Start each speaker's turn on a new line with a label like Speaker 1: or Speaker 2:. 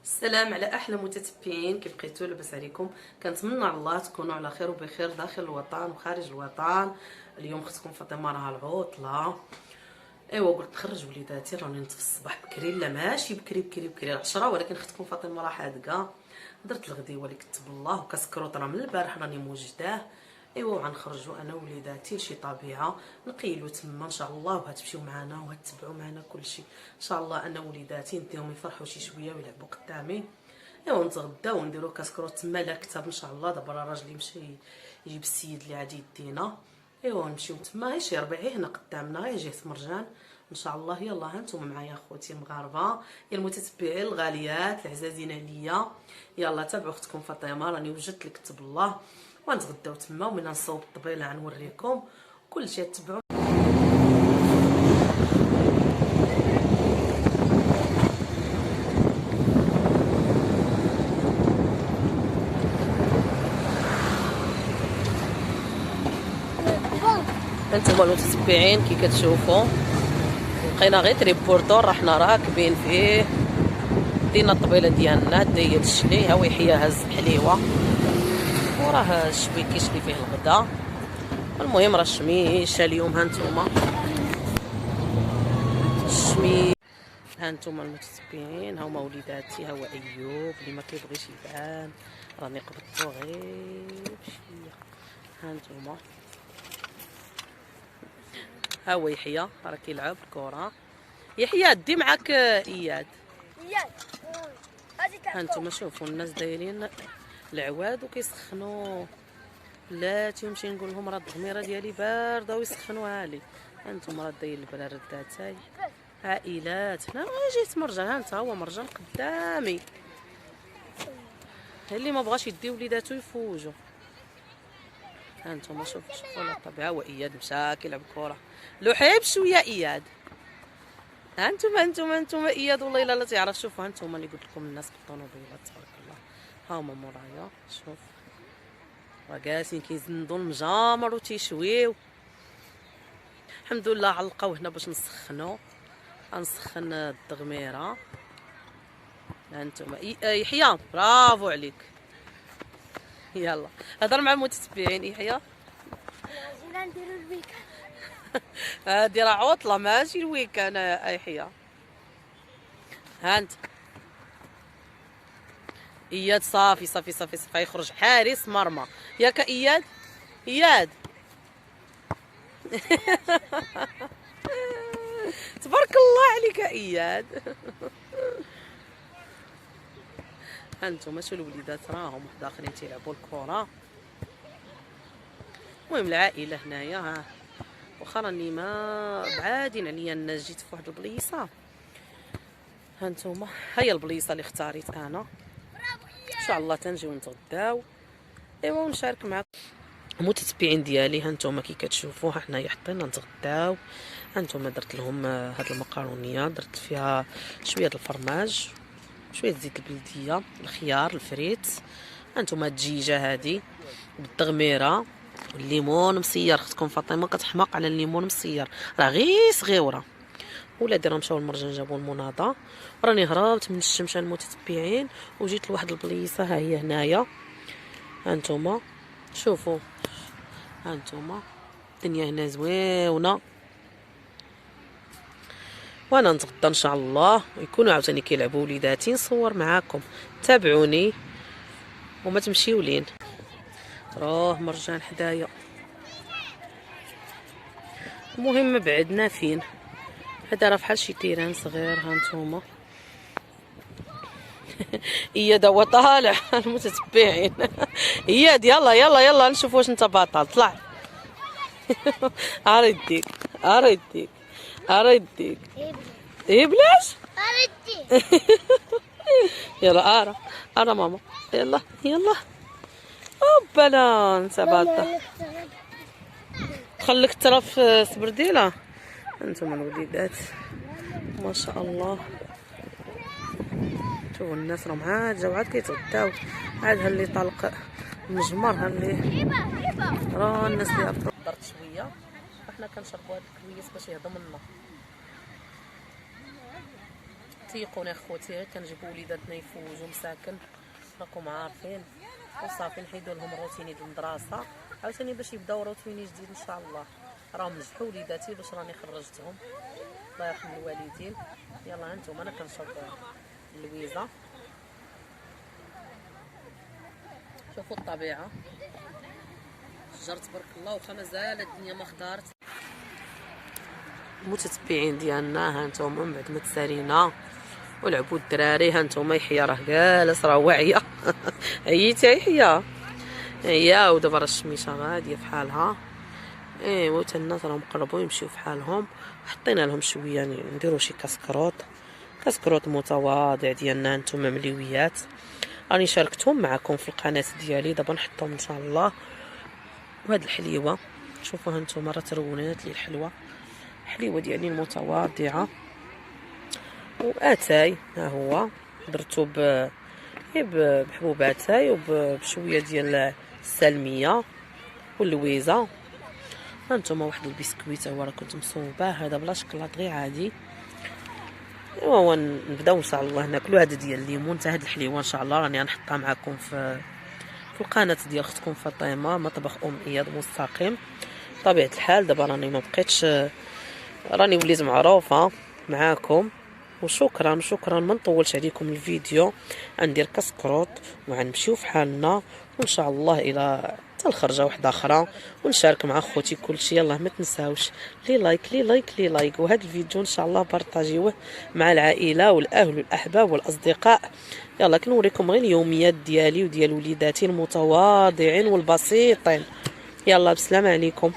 Speaker 1: السلام على احلى متتبعين، كيف بقيتو؟ لاباس عليكم؟ كنتمنى على الله تكونوا على خير وبخير داخل الوطن وخارج الوطن. اليوم اختكم فاطمه راها العطله، ايوا قلت نخرج وليداتي راني نط في الصباح بكري، لا ماشي بكري بكري بكري 10، ولكن اختكم فاطمه راه حادقه. درت الغديوه اللي كتب الله وكسكروط راه من البارح راني موجداه. ايوا غنخرجوا انا ووليداتي لشي طبيعه نقيلوا تما ان شاء الله، وهتمشيو معنا وهتتبعوا معنا كلشي ان شاء الله. انا ووليداتي نديهم يفرحوا شي شويه ويلعبوا قدامي، ايوا نتغداو ونديروا كاسكروط تما لا كتاب ان شاء الله. دابا راه راجلي مشى يجيب السيد اللي غادي يدينا، ايوا نمشيو تما. هاي شي ربيعي هنا قدامنا، هاي جهه مرجان ان شاء الله. يلا ها نتوما معايا خوتي المغاربه، يا المتتبعين الغاليات العزازين عليا، يلا تابعوا اختكم فاطمه راني وجدت لك كتب الله. ونتغداو تما ومن نصوب الطبيله غنوريكم كلشي. تبعوا انتم المتتبعين كي كتشوفوا بقينا غير تريبورتور، رحنا راكبين فيه، دينا الطبيله ديالنا داير الشلي. ها ويحيى هز حليوه وراه الشوي كيشلي فيه الغدا. المهم راه الشميشه اليوم، ها نتوما الشمي. ها نتوما المتتبعين، ها هما وليداتي، ها هو ايوب اللي ما كيبغيش يبان، راني قبضتو غير بشويه. ها نتوما ها هو يحيى راه كيلعب الكره. يحيى دي معاك اياد. ها نتوما شوفوا الناس دايرين العواد وكيسخنوا. بلاتي نمشي نقول لهم راه الضميره ديالي بارده ويسخنوها لي. ها نتوما راه داير البراد تاعي عائلات. هنا جيت مرجان، ها انت هو مرجان قدامي اللي ما بغاش يدي وليداتو يفوجوا. ها نتوما شوفوا لا الطبيعه. واياد مشى كيلعب كره، لوحي بشويه اياد. ها انتم اياد والله الا لا تعرف. شوفوا ها انتم اللي قلت لكم الناس بالطوموبيلات تبارك الله، ها هما مورايا شوف راه جالسين كيزندوا المجامر وتيشويو. الحمد لله علقاو هنا باش نسخنوا، غنسخن الدغميره. ها انتم يحيى برافو عليك. يلا هضر مع المتتبعين يحيى.
Speaker 2: جينا نديرو الويكاند.
Speaker 1: هادي راه عطله ماشي الويكاند يحيى. ها انت اياد صافي صافي صافي صافي يخرج حارس مرمى ياك اياد. اياد تبارك الله عليك اياد. هانتوما شو الوليدات راهم داخلين تيلعبوا الكره. المهم العائله هنايا، ها واخا راني ما بعادين عليا الناس جيت في واحد البليصه. هانتوما هيا البليصه اللي اختاريت انا، ان شاء الله تنجيو نتغداو ايوا ونشارك معكم المتتبعين ديالي. هانتوما كي كتشوفوا حنايا حطينا نتغداو. هانتوما درت لهم هاد المقرونيه، درت فيها شويه الفرماج، شويه زيت البلديه، الخيار، الفريت. هانتوما الدجيجه هادي بالتغميره، الليمون مصير. اختكم فاطمه كتحماق على الليمون مصير، راه غير صغيوره. ولادي راه مشاو المرجان جابوا المناضه. راني هربت من الشمس المتتبعين وجيت لواحد البليصه، ها هي هنايا. هانتوما شوفوا، هانتوما الدنيا هنا زويونه، وانا نتغدى ان شاء الله ويكونوا عاوتاني كيلعبوا وليداتي نصور معاكم. تابعوني وما تمشيو لين. راه مرجان حدايا. المهم بعدنا فين، هذا راه فحال شي تيران صغير. هانتوما اياد هو طالع المتتبعين. اياد يلا يلا يلا نشوف واش انت باطل. طلع ارديك ارديك ارديك ايه بلاش
Speaker 2: اردي.
Speaker 1: يلا ارا ماما يلا يلا. اوبلا انت باطل خليك ترف سبرديله. انتم الوليدات ما شاء الله. شوفوا الناس راهم عاد جاو عاد كيتغداو، عاد ها اللي طلق المجمر، ها اللي راه الناس اللي درت شويه وحنا كنشربوا هاد الكويس باش يهضم لنا. تيقوني اخوتي، كنجيبو وليداتنا يفوجوا مساكن راكم عارفين، وصافي نحيدو لهم الروتين ديال المدرسه عاوتاني باش يبداو روتين جديد ان شاء الله. راهم نجحوا وليداتي باش راني خرجتهم، الله يرحم الوالدين. يلا هانتوما انا كنشرب اللويزه، شوفوا الطبيعه، الشجر تبارك الله، وخا مازال الدنيا ما خضرت. المتتبعين ديالنا هانتوما من بعد ما تسالينا ولعبوا الدراري، هانتوما يحيى راه جالس راه واعيه عييتي يحيى هي، ودابا راه الشميشه غاديه في حالها. ايوا حتى الناس راهم قربوا يمشيو في حالهم، حطينا لهم شويه يعني نديروا شي كاسكروط متواضع ديالنا هانتوما مليويات، راني شاركتهم معكم في القناه ديالي، دابا نحطهم ان شاء الله. وهاد الحليوه شوفوا هانتوما راه ترونات لي الحلوه، حليوه ديالي المتواضعه، واتاي ها هو درتو بحبوب اتاي وبشويه ديال السلميه واللويزه. هانتوما واحد البسكويت هو راه كنت مصوباه، هذا بلا شكلاط غير عادي. ايوا نبداو ان شاء الله ناكلو هذا ديال الليمون. حتى هاد الحليوه ان شاء الله راني غنحطها معكم في القناه ديال اختكم فاطمه مطبخ اياد مستقيم. بطبيعه الحال دابا راني ما بقيتش، راني وليت معروفه معاكم، وشكرا ما نطولش عليكم الفيديو، غندير كاسكروط وغنمشيو في حالنا، وان شاء الله الى حتى الخرجه واحده اخرى ونشارك مع خوتي كلشي. يلاه ما تنساوش لي لايك، وهذا الفيديو ان شاء الله بارطاجيوه مع العائله والاهل والاحباب والاصدقاء. يلا كنوريكم غير اليوميات ديالي وديال وليداتي المتواضعين والبسيطين. يلا بسلام عليكم.